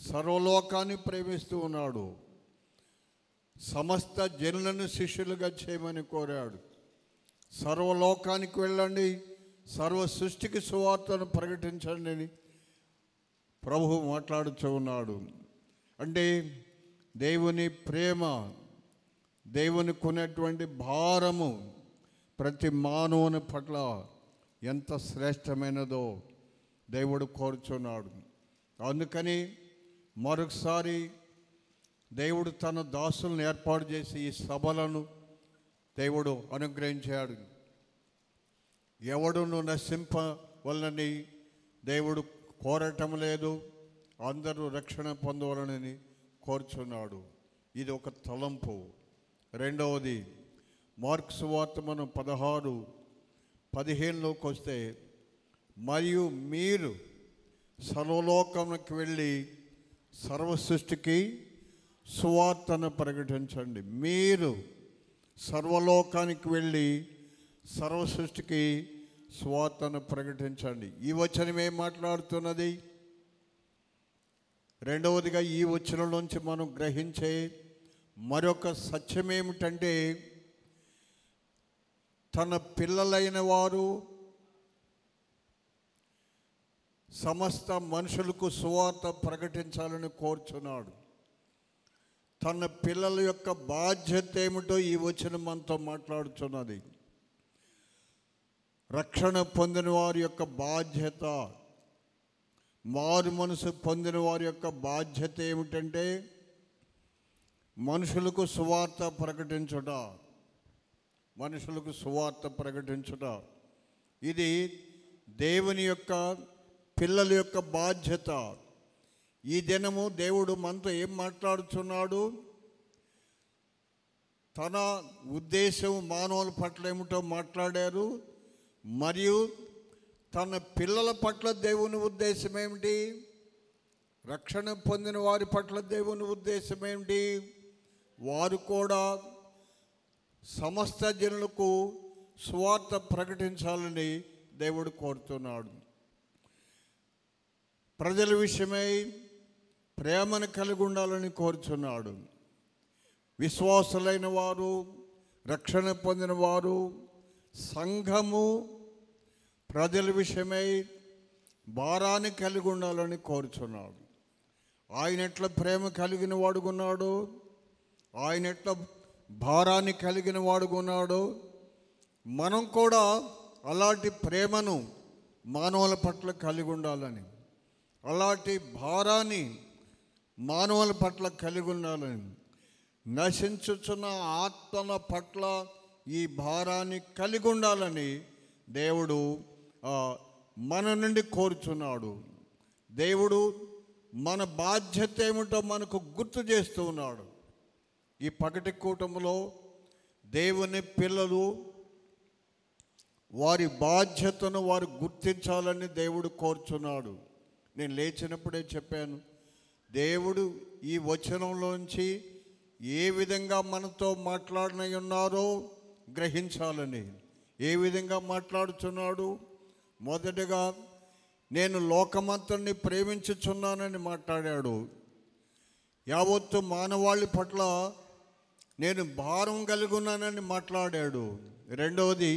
సర్వలోకాన్ని ప్రేమిస్తూ ఉన్నాడు. సమస్త జనులను శిష్యులుగా చేయమని కోరాడు. సర్వలోకానికి వెళ్ళండి, సర్వ సృష్టికి సువార్తను ప్రకటించండి అని ప్రభువు మాట్లాడుతూ ఉన్నాడు. అంటే దేవుని ప్రేమ, దేవునికి ఉన్నటువంటి భారము ప్రతి మానవుని పట్ల ఎంత శ్రేష్టమైనదో దేవుడు కోరుచున్నాడు. అందుకని మరొకసారి దేవుడు తన దాసులను ఏర్పాటు చేసి ఈ సభలను దేవుడు అనుగ్రహించాడు. ఎవడును నశింపవలనని దేవుడు కోరటం లేదు, అందరూ రక్షణ పొందవలనని కోరుచున్నాడు. ఇది ఒక తలంపు. రెండవది, మార్కు సువార్త మనం 16:15లోకి వస్తే, మరియు మీరు సర్వలోకానికి వెళ్ళి సర్వ సృష్టికి సువార్తను ప్రకటించండి. మీరు సర్వలోకానికి వెళ్ళి సర్వ సృష్టికి సువార్తను ప్రకటించండి. ఈ వచనం ఏం మాట్లాడుతున్నది? రెండవదిగా ఈ వచనంలోంచి మనం గ్రహించే మరొక సత్యం ఏమిటంటే, తన పిల్లలైన వారు సమస్త మనుషులకు సువార్త ప్రకటించాలని కోరుచున్నాడు. తన పిల్లల యొక్క బాధ్యత ఏమిటో ఈ వచనం మనతో మాట్లాడుతున్నది. రక్షణ పొందిన వారి యొక్క బాధ్యత, మారు మనసు పొందిన వారి యొక్క బాధ్యత ఏమిటంటే మనుషులకు సువార్త ప్రకటించుట. మనుషులకు సువార్త ప్రకటించుట ఇది దేవుని యొక్క పిల్లల యొక్క బాధ్యత. ఈ దినము దేవుడు మనతో ఏం మాట్లాడుతున్నాడు? తన ఉద్దేశం మానవుల పట్ల ఏమిటో మాట్లాడారు. మరియు తన పిల్లల పట్ల దేవుని ఉద్దేశం ఏమిటి? రక్షణ పొందిన వారి పట్ల దేవుని ఉద్దేశం ఏమిటి? వారు కూడా సమస్త జనులకు సువార్త ప్రకటించాలని దేవుడు కోరుతున్నాడు. ప్రజల విషయమై ప్రేమను కలిగి ఉండాలని కోరుచున్నాడు. విశ్వాసులైన వారు, రక్షణ పొందిన వారు, సంఘము ప్రజల విషయమై భారాన్ని కలిగి ఉండాలని కోరుచున్నాడు. ఆయన ఎట్లా ప్రేమ కలిగిన వాడుకున్నాడు, ఆయన ఎట్లా భారాన్ని కలిగిన వాడుకున్నాడు, మనం కూడా అలాంటి ప్రేమను మానవుల పట్ల కలిగి ఉండాలని, అలాంటి భారాన్ని మానవుల పట్ల కలిగి ఉండాలని, నశించుచున్న ఆత్మల పట్ల ఈ భారాన్ని కలిగి ఉండాలని దేవుడు మన నుండి కోరుచున్నాడు. దేవుడు మన బాధ్యత ఏమిటో మనకు గుర్తు చేస్తూ ఉన్నాడు. ఈ పగటి కూటములో దేవుని పిల్లలు వారి బాధ్యతను వారు గుర్తించాలని దేవుడు కోరుచున్నాడు. నేను లేచినప్పుడే చెప్పాను, దేవుడు ఈ వచనంలోంచి ఏ విధంగా మనతో మాట్లాడిన ఉన్నారో గ్రహించాలని. ఏ విధంగా మాట్లాడుచున్నాడు? మొదటగా నేను లోకమంతని ప్రేమించుచున్నానని మాట్లాడాడు. యావత్తు మానవాళి పట్ల నేను భారం కలిగి ఉన్నానని మాట్లాడాడు. రెండవది,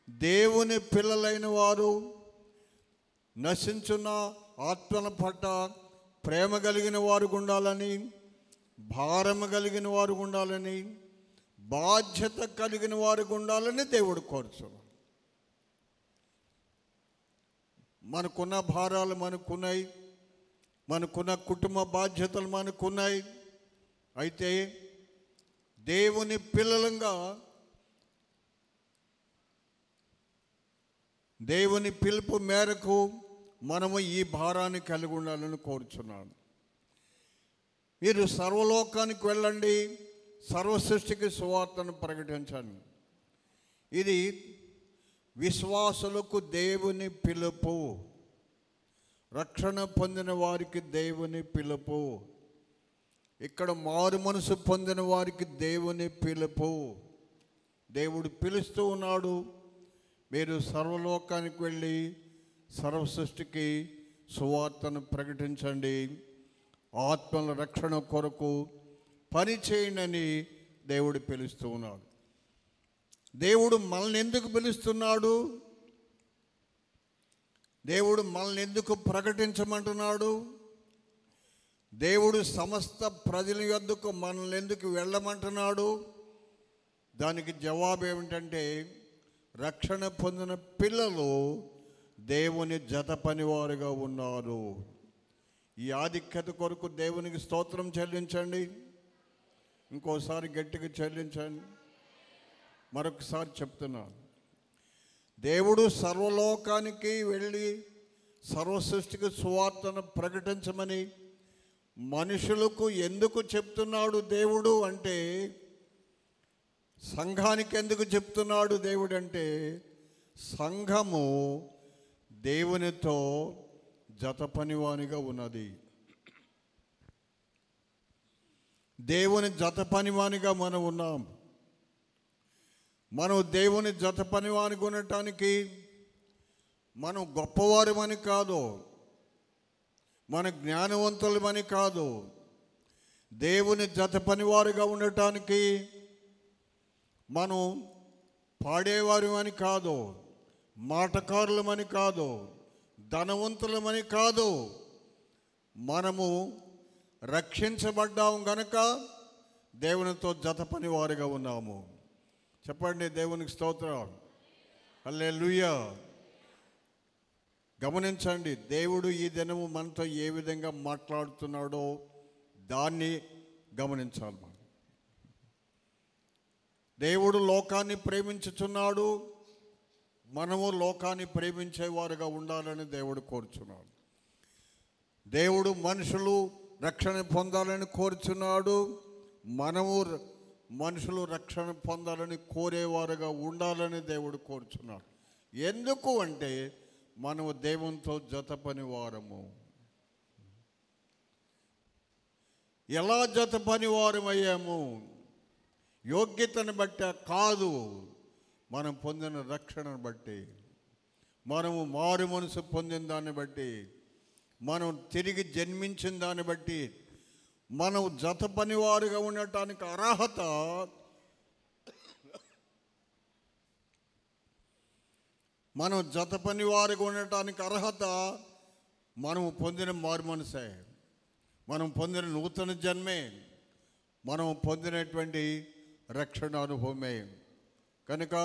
దేవుని పిల్లలైన వారు నశించున్న ఆత్మల పట్ల ప్రేమ కలిగిన వారు ఉండాలని, భారం కలిగిన వారు ఉండాలని, బాధ్యత కలిగిన వారు ఉండాలని దేవుడు కోరుచున్నాడు. మనకున్న భారాలు మనకున్నాయి, మనకున్న కుటుంబ బాధ్యతలు మనకున్నాయి. అయితే దేవుని పిల్లలంగా దేవుని పిలుపు మేరకు మనము ఈ భారాన్ని కలిగి ఉండాలని కోరుచున్నాను. మీరు సర్వలోకానికి వెళ్ళండి, సర్వ సృష్టికి సువార్తను ప్రకటించండి. ఇది విశ్వాసులకు దేవుని పిలుపు, రక్షణ పొందిన వారికి దేవుని పిలుపు, ఇక్కడ మారు మనసు పొందిన వారికి దేవుని పిలుపు. దేవుడు పిలుస్తూ ఉన్నాడు, మీరు సర్వలోకానికి వెళ్ళి సర్వ సృష్టికి సువార్తను ప్రకటించండి. ఆత్మల రక్షణ కొరకు పని చేయండి దేవుడు పిలుస్తూ ఉన్నాడు. దేవుడు మనల్ని ఎందుకు పిలుస్తున్నాడు? దేవుడు మనల్ని ఎందుకు ప్రకటించమంటున్నాడు? దేవుడు సమస్త ప్రజల యొద్దకు మనల్ని ఎందుకు వెళ్ళమంటున్నాడు? దానికి జవాబు ఏమిటంటే, రక్షణ పొందిన పిల్లలు దేవుని జత పనివారుగా ఉన్నారు. ఈ ఆధిక్యత కొరకు దేవునికి స్తోత్రం చెల్లించండి. ఇంకోసారి గట్టిగా చెల్లించండి. మరొకసారి చెప్తున్నాను, దేవుడు సర్వలోకానికి వెళ్ళి సర్వ సృష్టికి సువార్తను ప్రకటించమని మనుషులకు ఎందుకు చెప్తున్నాడు దేవుడు అంటే, సంఘానికి ఎందుకు చెప్తున్నాడు దేవుడు అంటే, సంఘము దేవునితో జత పనివానిగా ఉన్నది. దేవుని జత పనివానిగా మనం ఉన్నాం. మనం దేవుని జత పనివానిగా ఉండటానికి మనం గొప్పవారమని కాదు, మన జ్ఞానవంతులమని కాదు. దేవుని జత పనివారుగా ఉండటానికి మనం పాడేవారమని కాదు, మాటకారులమని కాదు, ధనవంతులమని కాదు. మనము రక్షించబడ్డాము గనక దేవునితో జత పనివారుగా ఉన్నాము. చెప్పండి, దేవునికి స్తోత్రం. హల్లెలూయా. గమనించండి, దేవుడు ఈ దినము మనతో ఏ విధంగా మాట్లాడుతున్నాడో దాన్ని గమనించాలి మనం. దేవుడు లోకాన్ని ప్రేమించుచున్నాడు, మనము లోకాన్ని ప్రేమించేవారుగా ఉండాలని దేవుడు కోరుచున్నాడు. దేవుడు మనుషులు రక్షణ పొందాలని కోరుచున్నాడు, మనము మనుషులు రక్షణ పొందాలని కోరేవారుగా ఉండాలని దేవుడు కోరుచున్నాడు. ఎందుకు అంటే, మనము దేవునితో జత పనివారము. ఎలా జత పనివారమయ్యాము? యోగ్యతను బట్టి కాదు, మనం పొందిన రక్షణను బట్టి, మనము మారు మనసు పొందిన దాన్ని బట్టి, మనం తిరిగి జన్మించిన దాన్ని బట్టి మనం జత పనివారుగా ఉండటానికి అర్హత మనం జత పనివారుగా ఉండటానికి అర్హత మనం పొందిన మారు మనసే, మనం పొందిన నూతన జన్మే, మనం పొందినటువంటి రక్షణ అనుభవమే. కనుక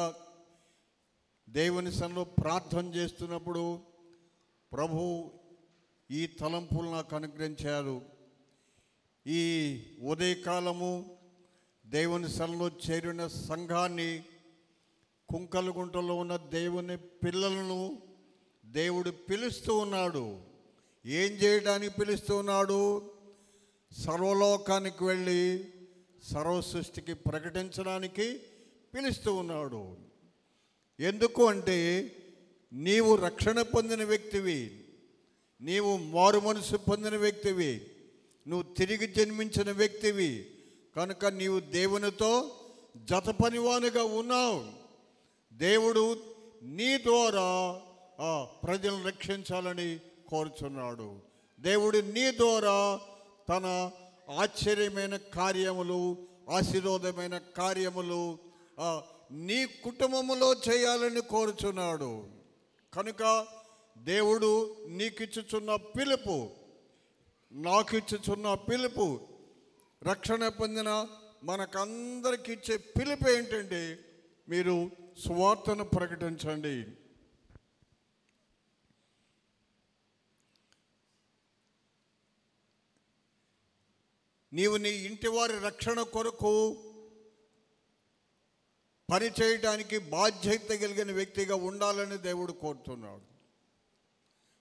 దేవుని సన్నిధిలో ప్రార్థన చేస్తున్నప్పుడు ప్రభు ఈ తలంపులు నాకు అనుగ్రహించారు. ఈ ఉదయకాలము దేవుని సన్నిధిలో చేరిన సంఘాన్ని, కుంకలగుంటలో ఉన్న దేవుని పిల్లలను దేవుడు పిలుస్తూ ఉన్నాడు. ఏం చేయడానికి పిలుస్తూ ఉన్నాడు? సర్వలోకానికి వెళ్ళి సర్వ సృష్టికి ప్రకటించడానికి పిలుస్తూ ఉన్నాడు. ఎందుకు అంటే, నీవు రక్షణ పొందిన వ్యక్తివి, నీవు మారు మనసు పొందిన వ్యక్తివి, నువ్వు తిరిగి జన్మించిన వ్యక్తివి కనుక నీవు దేవునితో జత పనివానిగా ఉన్నావు. దేవుడు నీ ద్వారా ప్రజలను రక్షించాలని కోరుచున్నాడు. దేవుడు నీ ద్వారా తన ఆశ్చర్యమైన కార్యములు, ఆశీర్వాదమైన కార్యములు నీ కుటుంబములో చేయాలని కోరుచున్నాడు. కనుక దేవుడు నీకిచ్చుచున్న పిలుపు, నాకిచ్చుచున్న పిలుపు, రక్షణ పొందిన మనకందరికి ఇచ్చే పిలుపు ఏంటంటే, మీరు సువార్తను ప్రకటించండి. నీవు నీ ఇంటి వారి రక్షణ కొరకు పని చేయడానికి బాధ్యత కలిగిన వ్యక్తిగా ఉండాలని దేవుడు కోరుతున్నాడు.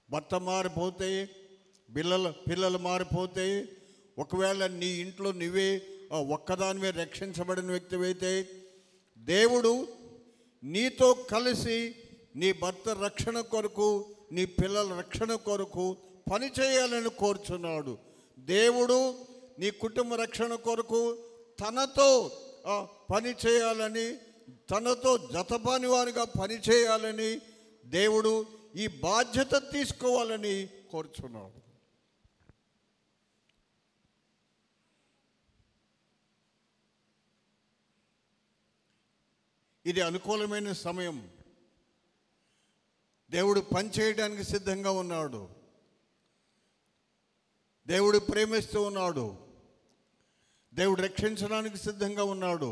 భర్త మారిపోతే, పిల్లలు మారిపోతే, ఒకవేళ నీ ఇంట్లో నువ్వే ఒక్కదానివే రక్షించబడిన వ్యక్తివైతే, దేవుడు నీతో కలిసి నీ భర్త రక్షణ కొరకు, నీ పిల్లల రక్షణ కొరకు పని చేయాలని కోరుచున్నాడు. దేవుడు నీ కుటుంబ రక్షణ కొరకు తనతో పని చేయాలని, తనతో జతపని వారిగా పని చేయాలని దేవుడు ఈ బాధ్యత తీసుకోవాలని కోరుచున్నాడు. ఇది అనుకూలమైన సమయం. దేవుడు పనిచేయడానికి సిద్ధంగా ఉన్నాడు. దేవుడు ప్రేమిస్తూ ఉన్నాడు. దేవుడు రక్షించడానికి సిద్ధంగా ఉన్నాడు.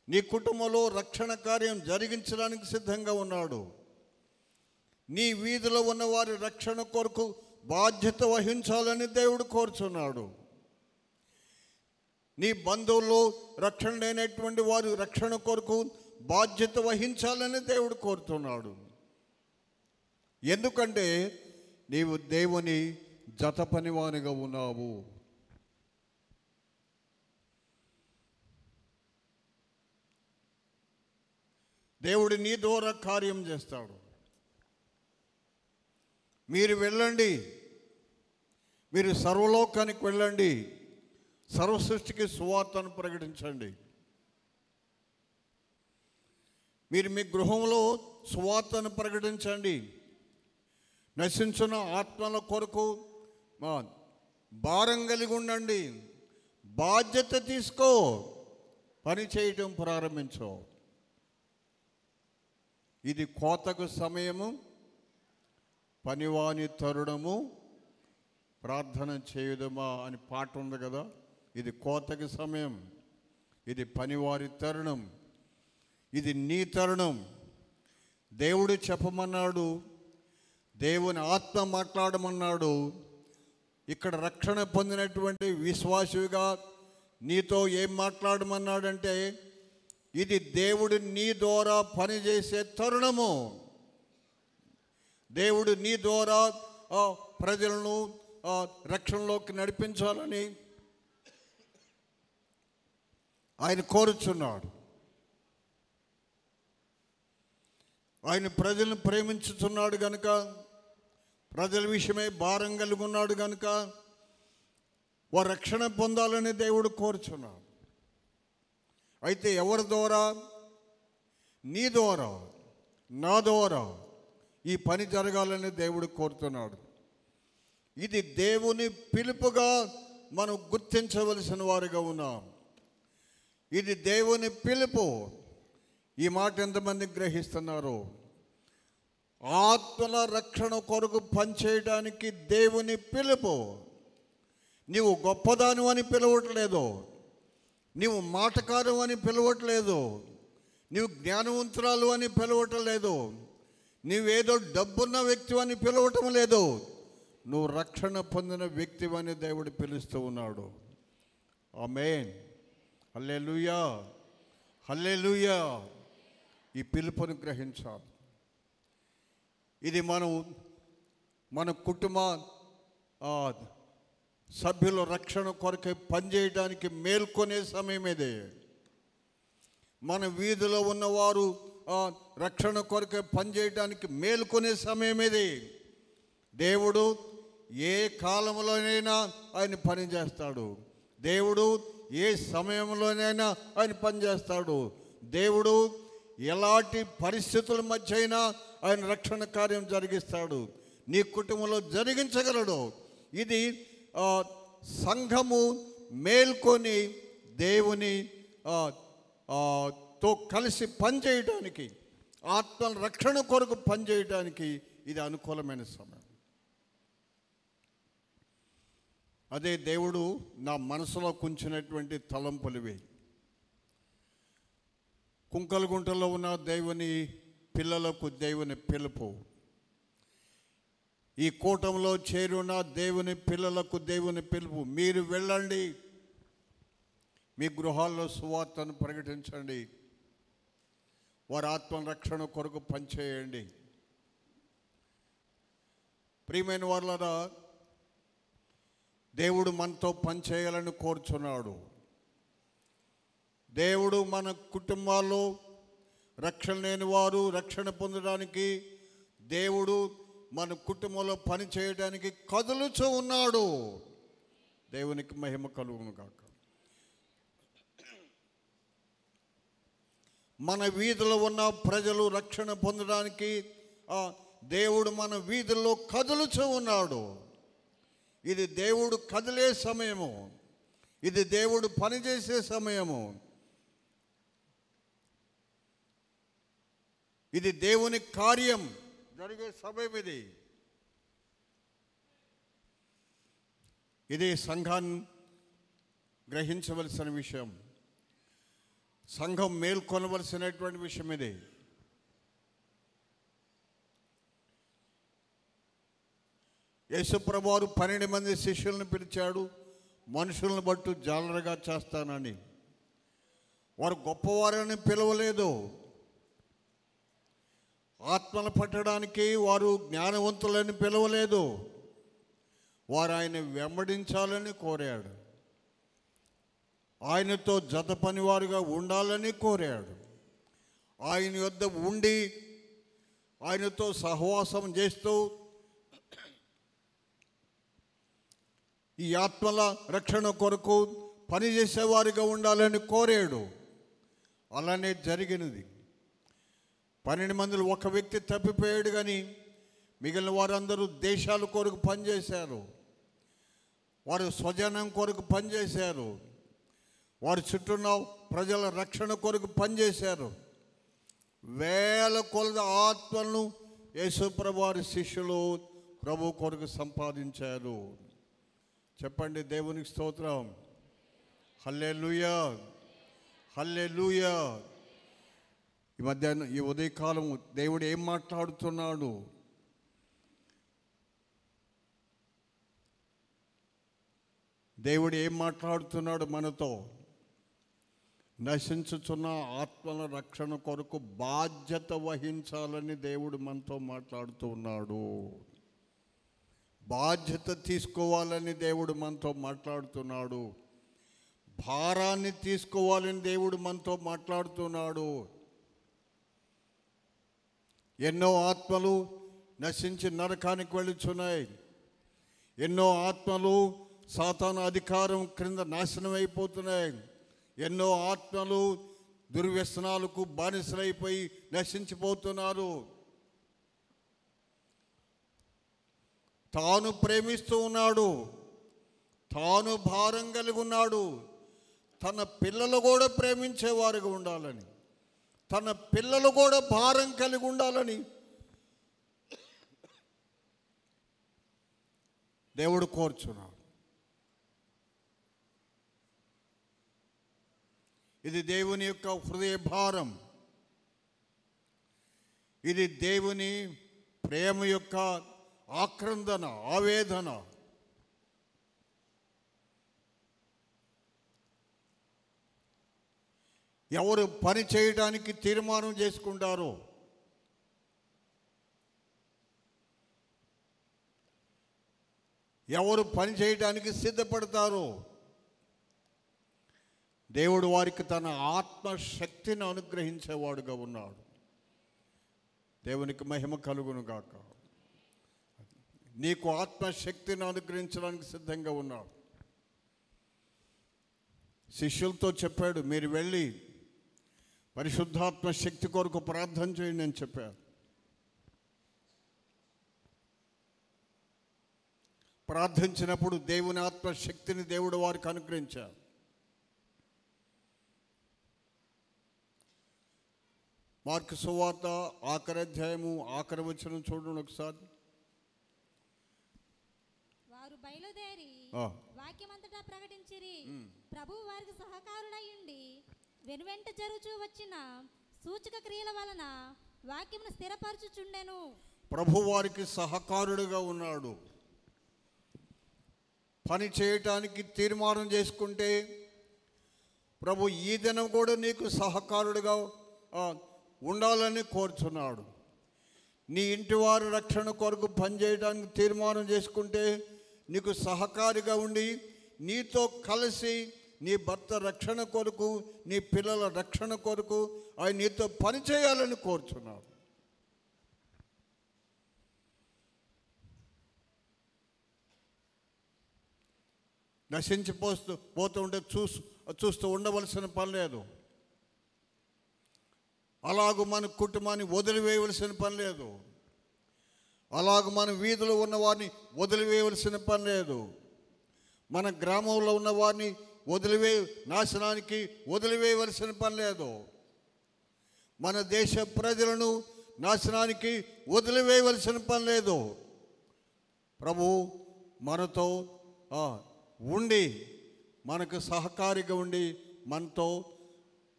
నీ కుటుంబంలో రక్షణ కార్యం జరిగించడానికి సిద్ధంగా ఉన్నాడు. నీ వీధిలో ఉన్న వారి రక్షణ కొరకు బాధ్యత వహించాలని దేవుడు కోరుచున్నాడు. నీ బంధువుల్లో రక్షణ లేనటువంటి వారు రక్షణ కొరకు బాధ్యత వహించాలని దేవుడు కోరుతున్నాడు. ఎందుకంటే నీవు దేవుని జత పనివానిగా ఉన్నావు. దేవుడు నీ ద్వారా కార్యం చేస్తాడు. మీరు వెళ్ళండి, మీరు సర్వలోకానికి వెళ్ళండి, సర్వ సృష్టికి సువార్తను ప్రకటించండి. మీరు మీ గృహంలో సువార్తను ప్రకటించండి. నశించిన ఆత్మల కొరకు భారం కలిగి ఉండండి. బాధ్యత తీసుకో, పని చేయటం ప్రారంభించు. ఇది కోతకు సమయము, పనివాని తరుణము, ప్రార్థన చేయుదమా అని పాట ఉంది కదా. ఇది కోతకి సమయం, ఇది పనివారి తరుణం, ఇది నీ తరుణం. దేవుడు చెప్పమన్నాడు, దేవుని ఆత్మ మాట్లాడమన్నాడు. ఇక్కడ రక్షణ పొందినటువంటి విశ్వాసుగా నీతో ఏం మాట్లాడమన్నాడంటే, ఇది దేవుడు నీ ద్వారా పనిచేసే తరుణము. దేవుడు నీ ద్వారా ప్రజలను రక్షణలోకి నడిపించాలని ఆయన కోరుచున్నాడు. ఆయన ప్రజలను ప్రేమించుచున్నాడు కనుక, ప్రజల విషయమై భారం కలిగి ఉన్నాడు కనుక వారు రక్షణ పొందాలని దేవుడు కోరుచున్నాడు. అయితే ఎవరి ద్వారా? నీ ద్వారా, నా ద్వారా ఈ పని జరగాలని దేవుడు కోరుతున్నాడు. ఇది దేవుని పిలుపుగా మనం గుర్తించవలసిన వారిగా ఉన్నాం. ఇది దేవుని పిలుపు. ఈ మాట ఎంతమంది గ్రహిస్తున్నారు? ఆత్మల రక్షణ కొరకు పనిచేయడానికి దేవుని పిలుపు. నీవు గొప్పదాను అని పిలవట్లేదు, నీవు మాటకారు అని పిలవట్లేదు, నీవు జ్ఞానవంతురాలు అని పిలవటం లేదు, నీవేదో డబ్బున్న వ్యక్తి అని పిలవటం లేదు. నువ్వు రక్షణ పొందిన వ్యక్తి అని దేవుడు పిలుస్తూ ఉన్నాడు. ఆమేన్, హల్లెలూయా, హల్లెలూయా. ఈ పిలుపును గ్రహించాలి. ఇది మన కుటుంబ సభ్యుల రక్షణ కొరకై పనిచేయడానికి మేల్కొనే సమయం ఇదే. మన వీధిలో ఉన్నవారు రక్షణ కొరకై పనిచేయడానికి మేల్కొనే సమయం ఇది. దేవుడు ఏ కాలంలోనైనా ఆయన పని చేస్తాడు. దేవుడు ఏ సమయంలోనైనా ఆయన పనిచేస్తాడు. దేవుడు ఎలాంటి పరిస్థితుల మధ్య అయినా ఆయన రక్షణ కార్యం జరిగిస్తాడు. నీ కుటుంబంలో జరిగించగలడు. ఇది సంఘము మేల్కొని దేవుని తో కలిసి పనిచేయడానికి, ఆత్మల రక్షణ కొరకు పనిచేయడానికి ఇది అనుకూలమైన సమయం. అదే దేవుడు నా మనసులో కుంచినటువంటి తలంపులివి. కుంకలగుంటలో ఉన్న దేవుని పిల్లలకు దేవుని పిలుపు, ఈ కూటంలో చేరున్న దేవుని పిల్లలకు దేవుని పిలుపు. మీరు వెళ్ళండి, మీ గృహాల్లో సువార్తను ప్రకటించండి, వారి ఆత్మ రక్షణ కొరకు పనిచేయండి. ప్రియమైన వాళ్ళరా, దేవుడు మనతో పనిచేయాలని కోరుచున్నాడు. దేవుడు మన కుటుంబాల్లో రక్షణ లేని వారు రక్షణ పొందడానికి దేవుడు మన కుటుంబంలో పని చేయడానికి కదులుచూ ఉన్నాడు. దేవునికి మహిమ కలుగును గాక. మన వీధిలో ఉన్న ప్రజలు రక్షణ పొందడానికి దేవుడు మన వీధుల్లో కదులుచూ ఉన్నాడు. ఇది దేవుడు కదిలే సమయము, ఇది దేవుడు పనిచేసే సమయము. ఇది దేవుని కార్యం జరిగే సమయం ఇది సంఘాన్ని గ్రహించవలసిన విషయం. సంఘం మేల్కొనవలసినటువంటి విషయం ఇది. యేసుప్రభువారు 12 మంది శిష్యులను పిలిచాడు. మనుషులను బట్టు జాలరుగా చేస్తానని. వారు గొప్పవారని పిలవలేదు. ఆత్మలు పట్టడానికి వారు జ్ఞానవంతులని పిలవలేదు. వారు ఆయన వెంబడించాలని కోరాడు. ఆయనతో జత పనివారుగా ఉండాలని కోరాడు. ఆయన యొద్ద ఉండి ఆయనతో సహవాసం చేస్తూ ఈ ఆత్మల రక్షణ కొరకు పనిచేసేవారిగా ఉండాలని కోరాడు. అలానే జరిగినది. 12 మందిలో ఒక వ్యక్తి తప్పిపోయాడు, కానీ మిగిలిన వారందరూ దేశాల కొరకు పనిచేశారు. వారు స్వజనం కొరకు పనిచేశారు. వారి చుట్టూన్న ప్రజల రక్షణ కొరకు పనిచేశారు. వేల కొలది ఆత్మలను యేసుప్రభు వారి శిష్యులు ప్రభు కొరకు సంపాదించారు. చెప్పండి, దేవునికి స్తోత్రం. హల్లెలూయా, హల్లెలూయా. ఈ మధ్యాహ్నం, ఈ ఉదయకాలం దేవుడు ఏం మాట్లాడుతున్నాడు? దేవుడు ఏం మాట్లాడుతున్నాడు మనతో? నశించుచున్న ఆత్మల రక్షణ కొరకు బాధ్యత వహించాలని దేవుడు మనతో మాట్లాడుతూ ఉన్నాడు. బాధ్యత తీసుకోవాలని దేవుడు మనతో మాట్లాడుతున్నాడు. భారాన్ని తీసుకోవాలని దేవుడు మనతో మాట్లాడుతున్నాడు. ఎన్నో ఆత్మలు నశించి నరకానికి వెళుచున్నాయి. ఎన్నో ఆత్మలు సాతాను అధికారం క్రింద నాశనం అయిపోతున్నాయి. ఎన్నో ఆత్మలు దుర్వ్యసనాలకు బానిసలైపోయి నశించిపోతున్నారు. తాను ప్రేమిస్తూ ఉన్నాడు, తాను భారం కలిగి ఉన్నాడు. తన పిల్లలు కూడా ప్రేమించేవారుగా ఉండాలని, తన పిల్లలు కూడా భారం కలిగి ఉండాలని దేవుడు కోరుచున్నాడు. ఇది దేవుని యొక్క హృదయ భారం. ఇది దేవుని ప్రేమ యొక్క ఆక్రందన, ఆవేదన. ఎవరు పని చేయడానికి తీర్మానం చేసుకుంటారో, ఎవరు పని చేయడానికి సిద్ధపడతారో, దేవుడు వారికి తన ఆత్మశక్తిని అనుగ్రహించేవాడుగా ఉన్నాడు. దేవునికి మహిమ కలుగును గాక. నీకు ఆత్మశక్తిని అనుగ్రహించడానికి సిద్ధంగా ఉన్నాడు. శిష్యులతో చెప్పాడు, మీరు వెళ్ళి పరిశుద్ధాత్మ శక్తి కొరకు ప్రార్థన చేయండి అని చెప్పారు. ప్రార్థించినప్పుడు దేవుని ఆత్మశక్తిని దేవుడు వారికి అనుగ్రహించారు. మార్కు సువార్త 1 అధ్యాయము 1 వచనం చూడండి ఒకసారి. వారు బయలుదేరి వాక్యమంతటా ప్రకటించిరి. ప్రభువు వారికి సహకారుడయ్యుండి వెనువెంట జరుగుచూ వచ్చిన సూచక క్రియల వలన వాక్యమును స్థిరపరచుచుండెను. ప్రభు వారికి సహకారుడుగా ఉన్నాడు. పని చేయటానికి తీర్మానం చేసుకుంటే ప్రభు ఈ దినం కూడా నీకు సహకారుడుగా ఉండాలని కోరుచున్నాడు. నీ ఇంటి వారి రక్షణ కొరకు పనిచేయడానికి తీర్మానం చేసుకుంటే నీకు సహకారిగా ఉండి నీతో కలిసి నీ భర్త రక్షణ కొరకు, నీ పిల్లల రక్షణ కొరకు ఆయన నీతో పని చేయాలని కోరుచున్నాడు. పోతుంటే చూస్తూ ఉండవలసిన పని లేదు. అలాగూ మన కుటుంబాన్ని వదిలివేయవలసిన పని లేదు. అలాగూ మన వీధిలో ఉన్న వారిని వదిలివేయవలసిన పని లేదు. మన గ్రామంలో ఉన్న వారిని నాశనానికి వదిలివేయవలసిన పని లేదు. మన దేశ ప్రజలను నాశనానికి వదిలివేయవలసిన పని లేదు. ప్రభు మనతో ఉండి మనకు సహకారిగా ఉండి మనతో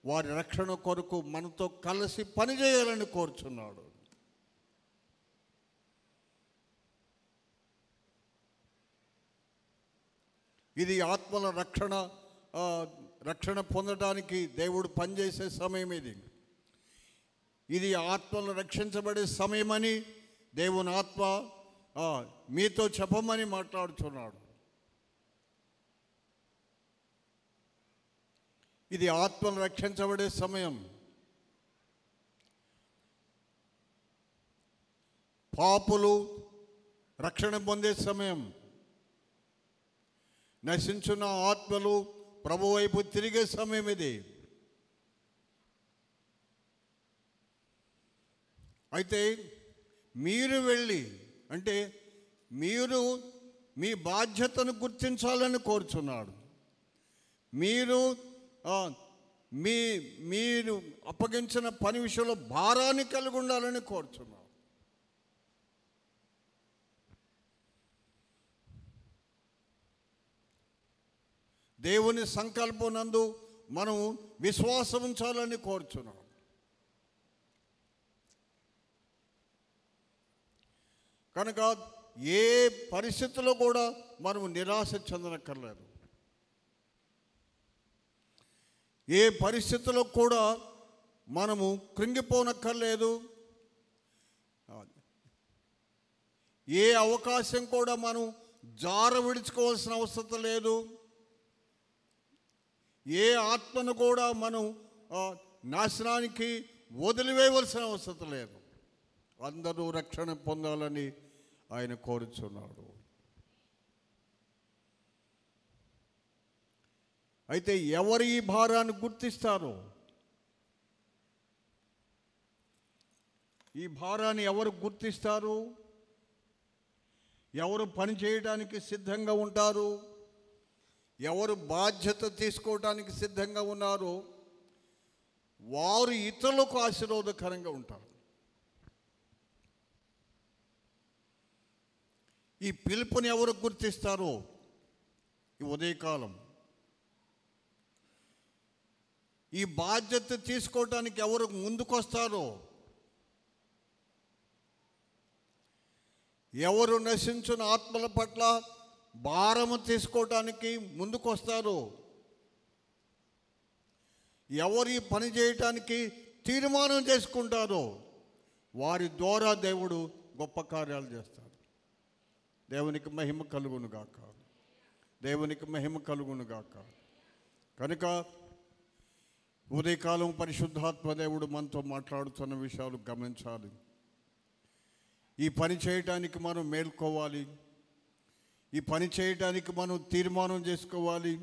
వారి రక్షణ కొరకు మనతో కలిసి పనిచేయాలని కోరుచున్నాడు. ఇది ఆత్మల రక్షణ పొందడానికి దేవుడు పనిచేసే సమయం. ఇది ఆత్మలు రక్షించబడే సమయమని దేవుని ఆత్మ మీతో చెప్పమని మాట్లాడుతున్నాడు. ఇది ఆత్మలు రక్షించబడే సమయం. పాపులు రక్షణ పొందే సమయం. నశించున్న ఆత్మలు ప్రభు వైపు తిరిగే సమయం ఇది. అయితే మీరు వెళ్ళి అంటే మీరు మీ బాధ్యతను గుర్తించాలని కోరుచున్నాడు. మీరు అప్పగించిన పని విషయంలో భారాన్ని కలిగి ఉండాలని కోరుచున్నాడు. దేవుని సంకల్పం నందు మనం విశ్వాసం ఉంచాలని కోరుచున్నాం. కనుక ఏ పరిస్థితుల్లో కూడా మనము నిరాశ చెందనక్కర్లేదు. ఏ పరిస్థితుల్లో కూడా మనము కృంగిపోనక్కర్లేదు. ఏ అవకాశం కూడా మనం జార విడుచుకోవాల్సిన అవసరం లేదు. ఏ ఆత్మను కూడా మనం నాశనానికి వదిలివేయవలసిన అవసరం లేదు. అందరూ రక్షణ పొందాలని ఆయన కోరుచున్నాడు. అయితే ఎవరు ఈ భారాన్ని గుర్తిస్తారు? ఈ భారాన్ని ఎవరు గుర్తిస్తారు? ఎవరు పని చేయడానికి సిద్ధంగా ఉంటారు? ఎవరు బాధ్యత తీసుకోవడానికి సిద్ధంగా ఉన్నారో వారు ఇతరులకు ఆశీర్వాదకరంగా ఉంటారు. ఈ పిలుపుని ఎవరు గుర్తిస్తారో ఈ ఉదయకాలం ఈ బాధ్యత తీసుకోవడానికి ఎవరు ముందుకొస్తారో, ఎవరు నశించిన ఆత్మల పట్ల భారము తీసుకోవటానికి ముందుకొస్తారు, ఎవరు ఈ పని చేయటానికి తీర్మానం చేసుకుంటారో వారి ద్వారా దేవుడు గొప్ప కార్యాలు చేస్తాడు. దేవునికి మహిమ కలుగును గాక. దేవునికి మహిమ కలుగును గాక. కనుక ఉదయకాలం పరిశుద్ధాత్మ దేవుడు మనతో మాట్లాడుతున్న విషయాలు గమనించాలి. ఈ పని చేయటానికి మనం మేల్కోవాలి. ఈ పని చేయటానికి మనం తీర్మానం చేసుకోవాలి.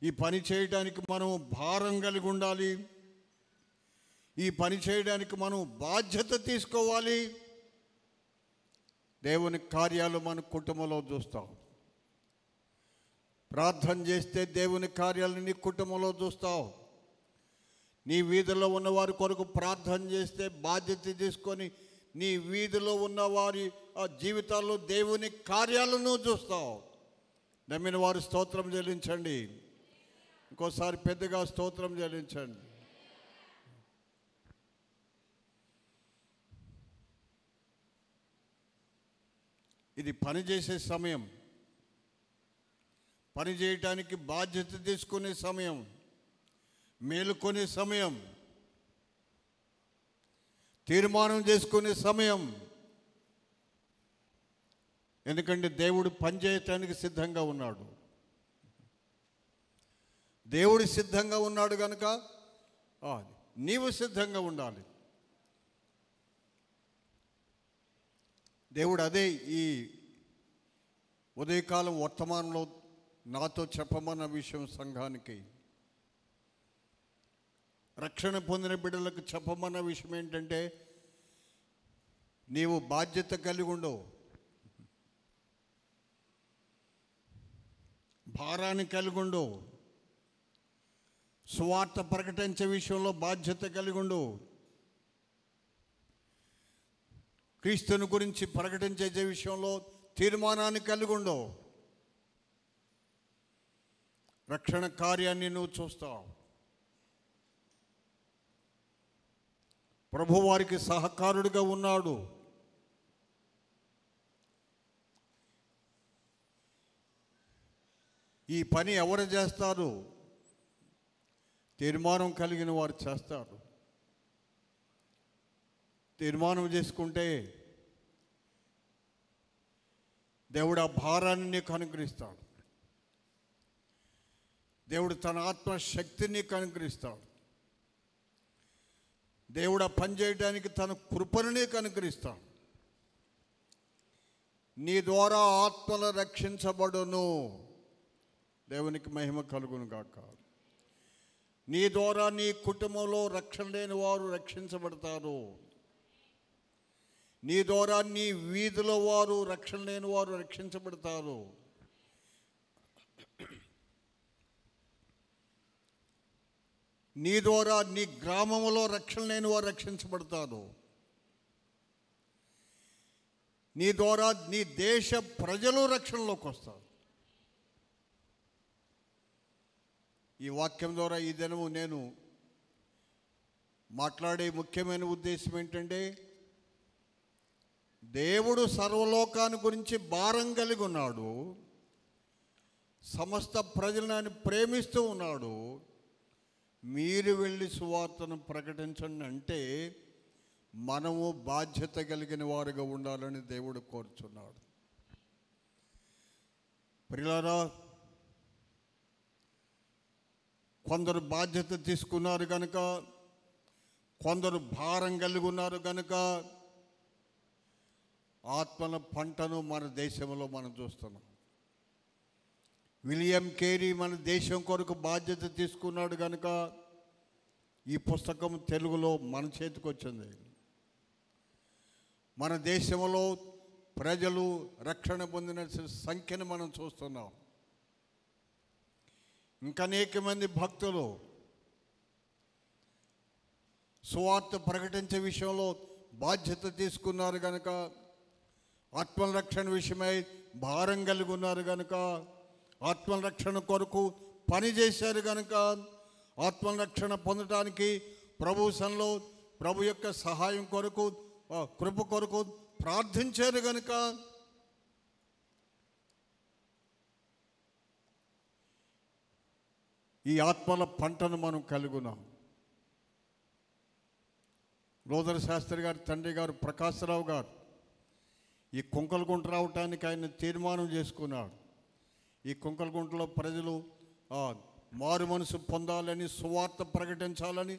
ఈ పని చేయడానికి మనం భారం కలిగి ఉండాలి. ఈ పని చేయడానికి మనం బాధ్యత తీసుకోవాలి. దేవుని కార్యాలు మన కుటుంబంలో చూస్తాం. ప్రార్థన చేస్తే దేవుని కార్యాలను నీ కుటుంబంలో చూస్తావు. నీ వీధిలో ఉన్నవారి కొరకు ప్రార్థన చేస్తే బాధ్యత తీసుకొని నీ వీధిలో ఉన్నవారి జీవితాల్లో దేవుని కార్యాలను చూస్తావు. నమ్మిన వారు స్తోత్రం చెల్లించండి. ఇంకోసారి పెద్దగా స్తోత్రం చెల్లించండి. ఇది పని చేసే సమయం. పని చేయటానికి బాధ్యత తీసుకునే సమయం, మేలుకొనే సమయం, తీర్మానం చేసుకునే సమయం. ఎందుకంటే దేవుడు పని చేయటానికి సిద్ధంగా ఉన్నాడు. దేవుడు సిద్ధంగా ఉన్నాడు కనుక నీవు సిద్ధంగా ఉండాలి. దేవుడు అదే ఈ ఉదయకాలం వర్తమానంలో నాతో చెప్పమన్న విషయం సంఘానికి, రక్షణ పొందిన బిడ్డలకు చెప్పమన్న విషయం ఏంటంటే, నీవు బాధ్యత కలిగి ఉండవు, భారాన్ని కలిగి ఉండవు, సువార్త ప్రకటించే విషయంలో బాధ్యత కలిగి ఉండవు. క్రీస్తుని గురించి ప్రకటించే విషయంలో తీర్మానాన్ని కలిగి ఉండవు, రక్షణ కార్యాన్ని నువ్వు చూస్తావు. ప్రభు వారికి సహకారుడిగా ఉన్నాడు. ఈ పని ఎవరు చేస్తారు? తీర్మానం కలిగిన వారు చేస్తారు. తీర్మానం చేసుకుంటే దేవుడు ఆ భారాన్ని నీకు అనుగ్రహిస్తాడు. దేవుడు తన ఆత్మశక్తిని అనుగ్రహిస్తాడు. దేవుడు ఆ పని చేయడానికి తన కృపను నీకు అనుగ్రహిస్తాడు. నీ ద్వారా ఆత్మలు రక్షించబడును. దేవునికి మహిమ కలుగును గాక. నీ ద్వారా నీ కుటుంబంలో రక్షణ లేని వారు రక్షించబడతారు. నీ ద్వారా నీ వీధిలో వారు రక్షణ లేని వారు రక్షించబడతారు. నీ ద్వారా నీ గ్రామంలో రక్షణ లేని వారు రక్షించబడతారు. నీ ద్వారా నీ దేశ ప్రజలు రక్షణలోకి వస్తారు. ఈ వాక్యం ద్వారా ఈ దినము నేను మాట్లాడే ముఖ్యమైన ఉద్దేశం ఏంటంటే, దేవుడు సర్వలోకాన్ని గురించి భారం కలిగి ఉన్నాడు. సమస్త ప్రజలను ఆయన ప్రేమిస్తూ ఉన్నాడు. మీరు వెళ్ళి సువార్తను ప్రకటించండి అంటే మనము బాధ్యత కలిగిన వారుగా ఉండాలని దేవుడు కోరుచున్నాడు. ప్రియులారా, కొందరు బాధ్యత తీసుకున్నారు కనుక, కొందరు భారం కలిగి ఉన్నారు కనుక ఆత్మల పంటను మన దేశంలో మనం చూస్తున్నాం. విలియం కేరీ మన దేశం కొరకు బాధ్యత తీసుకున్నాడు కనుక ఈ పుస్తకం తెలుగులో మన చేతికి వచ్చింది. మన దేశంలో ప్రజలు రక్షణ పొందిన సంఖ్యను మనం చూస్తున్నాం. ఇంకా అనేక మంది భక్తులు సువార్త ప్రకటించే విషయంలో బాధ్యత తీసుకున్నారు కనుక, ఆత్మల రక్షణ విషయమై భారం కలిగి ఉన్నారు కనుక, ఆత్మల రక్షణ కొరకు పనిచేశారు కనుక, ఆత్మల రక్షణ పొందడానికి ప్రభు సన్నిధిలో ప్రభు యొక్క సహాయం కొరకు, కృప కొరకు ప్రార్థించారు కనుక ఈ ఆత్మల పంటను మనం కలిగి ఉన్నాం. రోదర శాస్త్రి గారు తండ్రి గారు ప్రకాశరావు గారు ఈ కుంకలగుంట రావటానికి ఆయన తీర్మానం చేసుకున్నాడు. ఈ కుంకలగుంటలో ప్రజలు మారు మనసు పొందాలని, సువార్త ప్రకటించాలని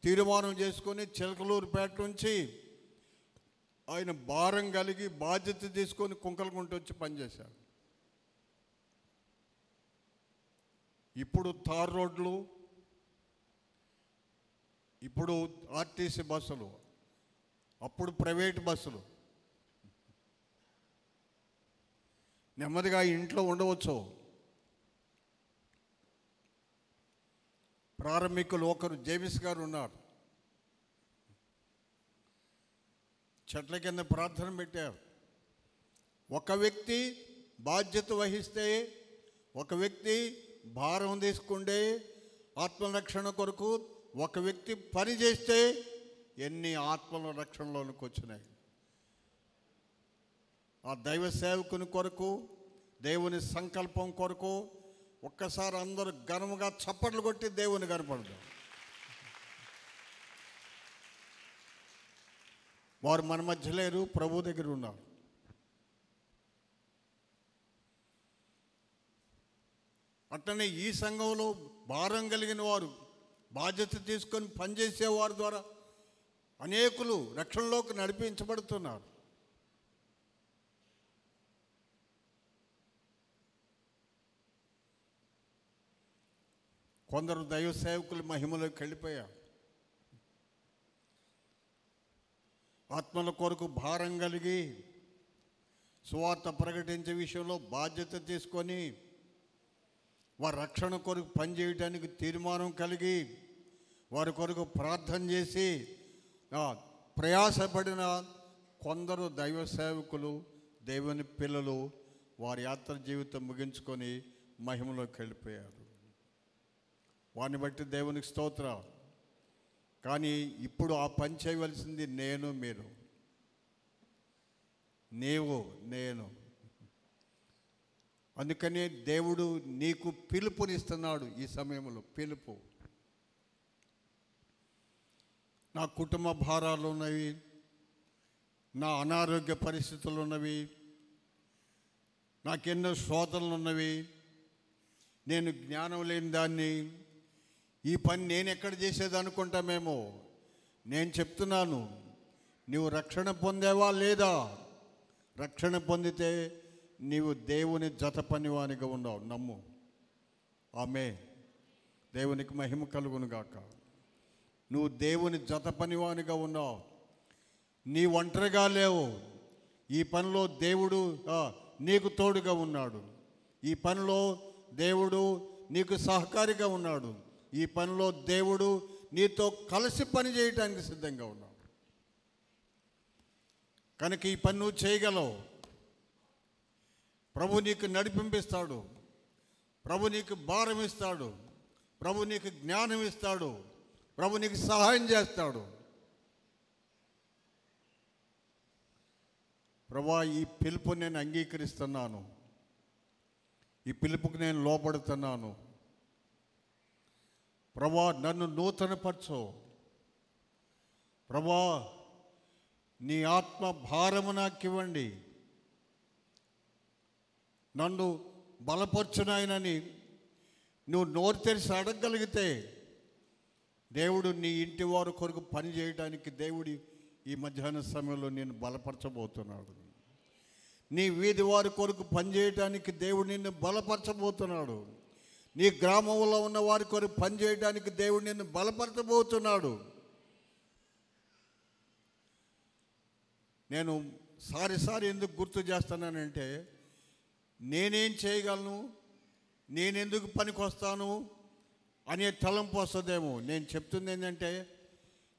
తీర్మానం చేసుకొని చిలకలూరుపేట నుంచి ఆయన భారం కలిగి బాధ్యత తీసుకొని కుంకలగుంట వచ్చి పనిచేశాడు. ఇప్పుడు తార్ రోడ్లు, ఇప్పుడు ఆర్టీసీ బస్సులు, అప్పుడు ప్రైవేట్ బస్సులు. నెమ్మదిగా ఇంట్లో ఉండవచ్చు. ప్రారంభికులు ఒకరు జేవిస్ గారు ఉన్నారు. చెట్ల కింద ప్రార్థన పెట్టారు. ఒక వ్యక్తి బాధ్యత వహిస్తే, ఒక వ్యక్తి భారం తీసుకుంటే, ఆత్మరక్షణ కొరకు ఒక వ్యక్తి పని చేస్తే ఎన్ని ఆత్మల రక్షణలోనికి వచ్చినాయి. ఆ దైవ సేవకుని కొరకు, దేవుని సంకల్పం కొరకు ఒక్కసారి అందరూ ఘనముగా చప్పట్లు కొట్టి దేవుని కనపడదు. వారు మన మధ్య లేరు, ప్రభు దగ్గర ఉన్నారు. అట్లనే ఈ సంఘంలో భారం కలిగిన వారు, బాధ్యత తీసుకొని పనిచేసే వారి ద్వారా అనేకులు రక్షణలోకి నడిపించబడుతున్నారు. కొందరు దైవ సేవకులు మహిమలోకి వెళ్ళిపోయారు. ఆత్మల కొరకు భారం కలిగి సువార్త ప్రకటించే విషయంలో బాధ్యత తీసుకొని వారి రక్షణ కొరకు పనిచేయడానికి తీర్మానం కలిగి వారి కొరకు ప్రార్థన చేసి ప్రయాసపడిన కొందరు దైవ సేవకులు, దేవుని పిల్లలు వారి యాత్ర జీవితం ముగించుకొని మహిమలోకి వెళ్ళిపోయారు. వారిని బట్టి దేవునికి స్తోత్రం. కానీ ఇప్పుడు ఆ పని చేయవలసింది నేను, మీరు, నీవు, నేను. అందుకనే దేవుడు నీకు పిలుపునిస్తున్నాడు. ఈ సమయంలో పిలుపు. నా కుటుంబ భారాలు ఉన్నవి, నా అనారోగ్య పరిస్థితులు ఉన్నవి, నాకెన్నో శోధనలు ఉన్నవి, నేను జ్ఞానం లేని దాన్ని, ఈ పని నేను ఎక్కడ చేసేది అనుకుంటామేమో. నేను చెప్తున్నాను, నీవు రక్షణ పొందేవా లేదా? రక్షణ పొందితే నీవు దేవుని జత పనివానిగా ఉన్నావు. నమ్ము. ఆమె దేవునికి మహిమ కలుగును గాక. నువ్వు దేవుని జత పనివానిగా ఉన్నావు. నీ ఒంటరిగా లేవు. ఈ పనిలో దేవుడు నీకు తోడుగా ఉన్నాడు. ఈ పనిలో దేవుడు నీకు సహకారిగా ఉన్నాడు. ఈ పనిలో దేవుడు నీతో కలిసి పని చేయడానికి సిద్ధంగా ఉన్నాడు. కనుక ఈ పని నువ్వు చేయగలవు. ప్రభు నీకు నడిపింపిస్తాడు. ప్రభు నీకు భారం ఇస్తాడు. ప్రభు నీకు జ్ఞానం ఇస్తాడు. ప్రభు నీకు సహాయం చేస్తాడు. ప్రభా, ఈ పిలుపు నేను అంగీకరిస్తున్నాను. ఈ పిలుపుకు నేను లోపడుతున్నాను. ప్రభా, నన్ను నూతనపరచు. ప్రభా, నీ ఆత్మ భారము నాకు ఇవ్వండి. నన్ను బలపరచునాయనని నువ్వు నోరు తెరిచి అడగగలిగితే దేవుడు నీ ఇంటి వారి కొరకు పని చేయడానికి దేవుడి ఈ మధ్యాహ్న సమయంలో నేను బలపరచబోతున్నాడు. నీ వీధి వారి కొరకు పనిచేయడానికి దేవుడు నిన్ను బలపరచబోతున్నాడు. నీ గ్రామంలో ఉన్న వారి కొరకు పనిచేయడానికి దేవుడు నిన్ను బలపరచబోతున్నాడు. నేను సారి ఎందుకు గుర్తు చేస్తున్నానంటే, నేనేం చేయగలను, నేనెందుకు పనికొస్తాను అనే తలంపు వస్తుందేమో. నేను చెప్తుంది ఏంటంటే,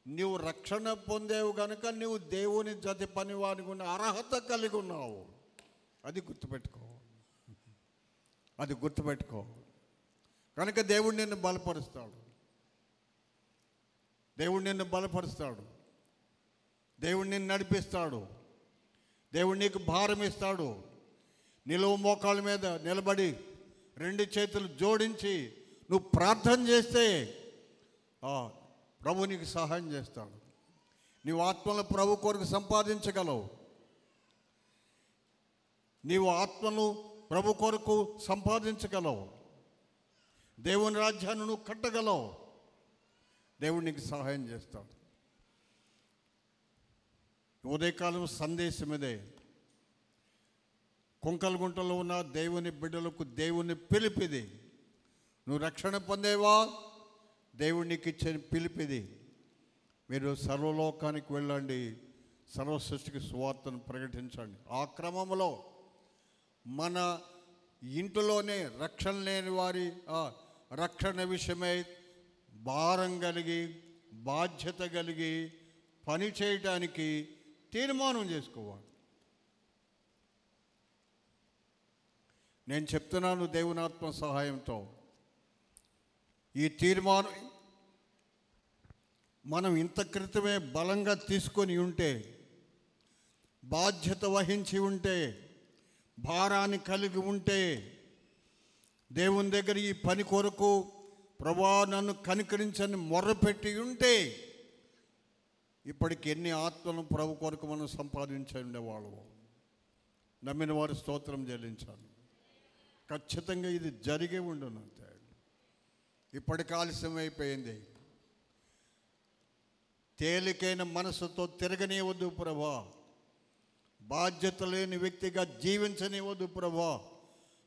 నువ్వు రక్షణ పొందేవు కనుక నువ్వు దేవుని జత పనివానికి ఉన్న అర్హత కలిగి ఉన్నావు. అది గుర్తుపెట్టుకో. అది గుర్తుపెట్టుకో. కనుక దేవుడు నిన్ను బలపరుస్తాడు. దేవుడు నిన్ను బలపరుస్తాడు. దేవుడు నిన్ను నడిపిస్తాడు. దేవుడు నీకు భారం ఇస్తాడు. నిలువు మోకాళ్ళ మీద నిలబడి 2 చేతులు జోడించి నువ్వు ప్రార్థన చేస్తే ప్రభు నీకు సహాయం చేస్తాడు. నీవు ఆత్మను ప్రభు కొరకు సంపాదించగలవు. నీవు ఆత్మను ప్రభు కొరకు సంపాదించగలవు. దేవుని రాజ్యాన్ని నువ్వు కట్టగలవు. దేవుడు నీకు సహాయం చేస్తాడు. ఉదయకాలం సందేశం ఇదే. కుంకలగుంటలో ఉన్న దేవుని బిడ్డలకు దేవుని పిలిపిది. నువ్వు రక్షణ పొందేవా? దేవుడు నీకు ఇచ్చిన పిలిపిది. మీరు సర్వలోకానికి వెళ్ళండి, సర్వ సృష్టికి సువార్తను ప్రకటించండి. ఆ క్రమంలో మన ఇంటిలోనే రక్షణ లేని వారి రక్షణ విషయమై భారం కలిగి బాధ్యత కలిగి పని చేయడానికి తీర్మానం చేసుకోవాలి. నేను చెప్తున్నాను దేవుని ఆత్మ సహాయంతో. ఈ తీర్మానం మనం ఇంత క్రితమే బలంగా తీసుకొని ఉంటే, బాధ్యత వహించి ఉంటే, భారాన్ని కలిగి ఉంటే, దేవుని దగ్గర ఈ పని కొరకు ప్రభువా నన్ను కనికరించని మొర్రపెట్టి ఉంటే, ఇప్పటికి ఎన్ని ఆత్మలను ప్రభు కొరకు మనం సంపాదించి ఉండేవాళ్ళము. నమ్మిన వారి స్తోత్రం చెల్లించాలి. ఖచ్చితంగా ఇది జరిగే ఉండును. ఇప్పటికి ఆలస్యం అయిపోయింది. తేలికైన మనసుతో తిరగనివ్వద్దు ప్రభా. బాధ్యత లేని వ్యక్తిగా జీవించనివ్వద్దు ప్రభా.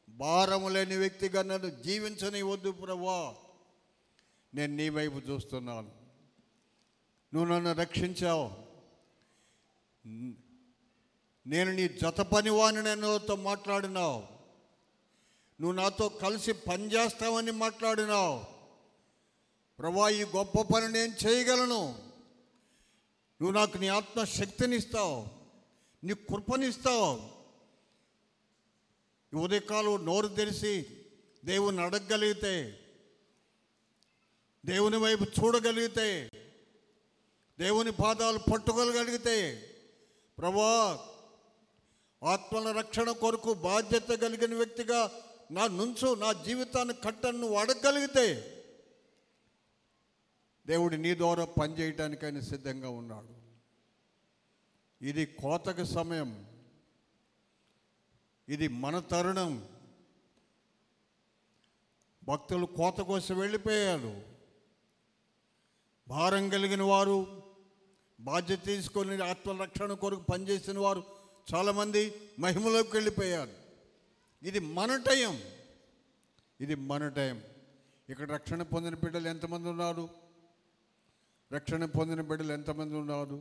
భారము లేని వ్యక్తిగా నన్ను జీవించనివ్వద్దు ప్రభా. నేను నీ వైపు చూస్తున్నాను. నువ్వు నన్ను రక్షించావు. నేను నీ జత పనివాని నాతో మాట్లాడినావు. నువ్వు నాతో కలిసి పనిచేస్తావని మాట్లాడినావు. ప్రభా, ఈ గొప్ప పని నేను చేయగలను. నువ్వు నాకు నీ ఆత్మ శక్తిని ఇస్తావు. నీ కృపనిస్తావు. ఈ ఉదయకాలం నోరు తెరిచి దేవుని అడగగలిగితే, దేవుని వైపు చూడగలిగితే, దేవుని పాదాలు పట్టుకోగలిగితే, ప్రభువా ఆత్మల రక్షణ కొరకు బాధ్యత కలిగిన వ్యక్తిగా నా నుంచు, నా జీవితాన్ని కట్టను నువ్వు అడగగలిగితే, దేవుడు నీ ద్వారా పనిచేయటానికి ఆయన సిద్ధంగా ఉన్నాడు. ఇది కోతకు సమయం, ఇది మన తరుణం. భక్తులు కోత కోసం వెళ్ళిపోయారు. భారం కలిగిన వారు, బాధ్యత తీసుకొని ఆత్మల రక్షణ కొరకు పనిచేసిన వారు చాలామంది మహిమలోకి వెళ్ళిపోయారు. ఇది మన టైం, ఇది మన టైం. ఇక్కడ రక్షణ పొందిన బిడ్డలు ఎంతమంది ఉన్నారు? రక్షణ పొందిన బిడ్డలు ఎంతమంది ఉన్నారు?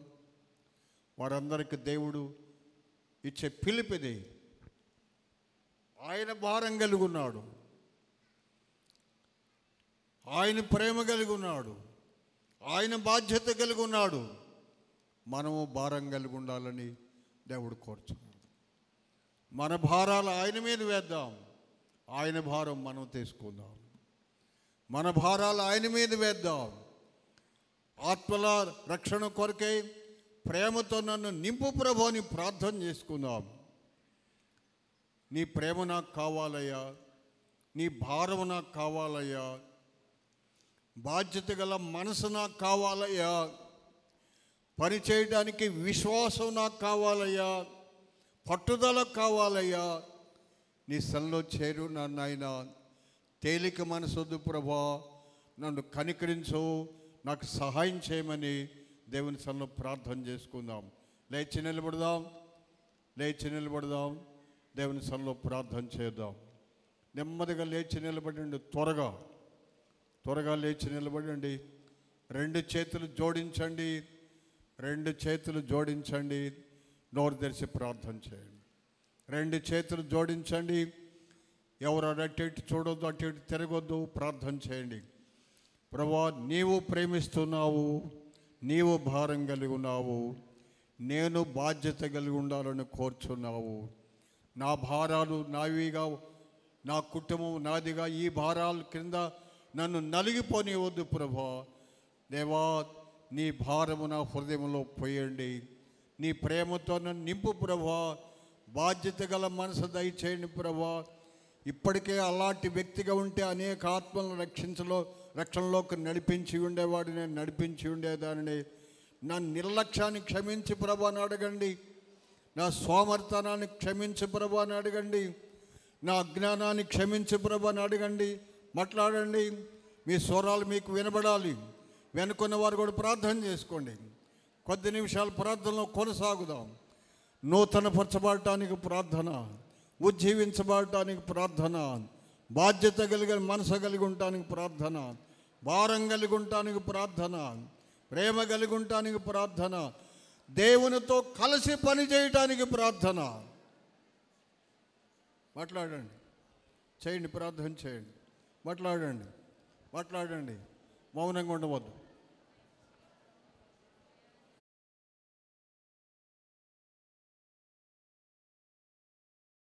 వారందరికీ దేవుడు ఇచ్చే పిలుపుది. ఆయన భారం కలిగి ఉన్నాడు, ఆయన ప్రేమ కలిగి ఉన్నాడు, ఆయన బాధ్యత కలిగి ఉన్నాడు. మనము భారం కలిగి ఉండాలని దేవుడు కోరుచున్నాడు. మన భారాలు ఆయన మీద వేద్దాం, ఆయన భారం మనం తీసుకుందాం. మన భారాలు ఆయన మీద వేద్దాం. ఆత్మల రక్షణ కొరకై ప్రేమతో నన్ను నింపు ప్రభు అని ప్రార్థన చేసుకుందాం. నీ ప్రేమ నాకు కావాలయ్యా, నీ భారం నాకు కావాలయ్యా, బాధ్యత గల మనసు నాకు కావాలయ్యా, పని చేయడానికి విశ్వాసం నాకు కావాలయ్యా, పట్టుదల కావాలయ్యా. నీ సన్నిధిలో చేరు నాయన. తేలిక మనసొద్దు ప్రభా, నన్ను కనికరించు, నాకు సహాయం చేయమని దేవుని సన్నిధిలో ప్రార్థన చేసుకుందాం. లేచి నిలబడదాం, లేచి నిలబడదాం, దేవుని సన్నిధిలో ప్రార్థన చేద్దాం. నెమ్మదిగా లేచి నిలబడండి, త్వరగా లేచి నిలబడండి. రెండు చేతులు జోడించండి, రెండు చేతులు జోడించండి. నోరు తెరిచి ప్రార్థన చేయండి. రెండు చేతులు జోడించండి. ఎవరు అటు ఇటు చూడొద్దు, అటు ఇటు తిరగొద్దు. ప్రార్థన చేయండి. ప్రభువా, నీవు ప్రేమిస్తున్నావు, నీవు భారం కలిగి ఉన్నావు, నేను బాధ్యత కలిగి ఉండాలని కోరుచున్నావు. నా భారాలు నావిగా, నా కుటుంబం నాదిగా, ఈ భారాల క్రింద నన్ను నలిగిపోనివద్దు ప్రభువా. దేవా, నీ భారము నా హృదయంలో పోయండి. నీ ప్రేమతో నన్ను నింపు ప్రభువా. బాధ్యత గల మనసు దయచేయండి ప్రభువా. ఇప్పటికే అలాంటి వ్యక్తిగా ఉంటే అనేక ఆత్మలను రక్షణలోకి నడిపించి ఉండేవాడు, నేను నడిపించి ఉండేదానిని. నా నిర్లక్ష్యాన్ని క్షమించి ప్రభు అని అడగండి. నా సోమర్తనాన్ని క్షమించి ప్రభు అని అడగండి. నా అజ్ఞానాన్ని క్షమించి ప్రభు అని అడగండి. మాట్లాడండి. మీ స్వరాలు మీకు వినబడాలి. వెనుకున్న వారు కూడా ప్రార్థన చేసుకోండి. కొద్ది నిమిషాలు ప్రార్థనలో కొనసాగుదాం. నూతనపరచబడటానికి ప్రార్థన, ఉజ్జీవించబడటానికి ప్రార్థన, బాధ్యత కలిగిన మనసు కలిగి ఉండటానికి ప్రార్థన, భారం కలిగి ఉండటానికి ప్రార్థన, ప్రేమ కలిగి ఉండటానికి ప్రార్థన, దేవునితో కలిసి పని చేయటానికి ప్రార్థన. మాట్లాడండి, చేయండి, ప్రార్థన చేయండి, మాట్లాడండి. మౌనంగా ఉండవద్దు.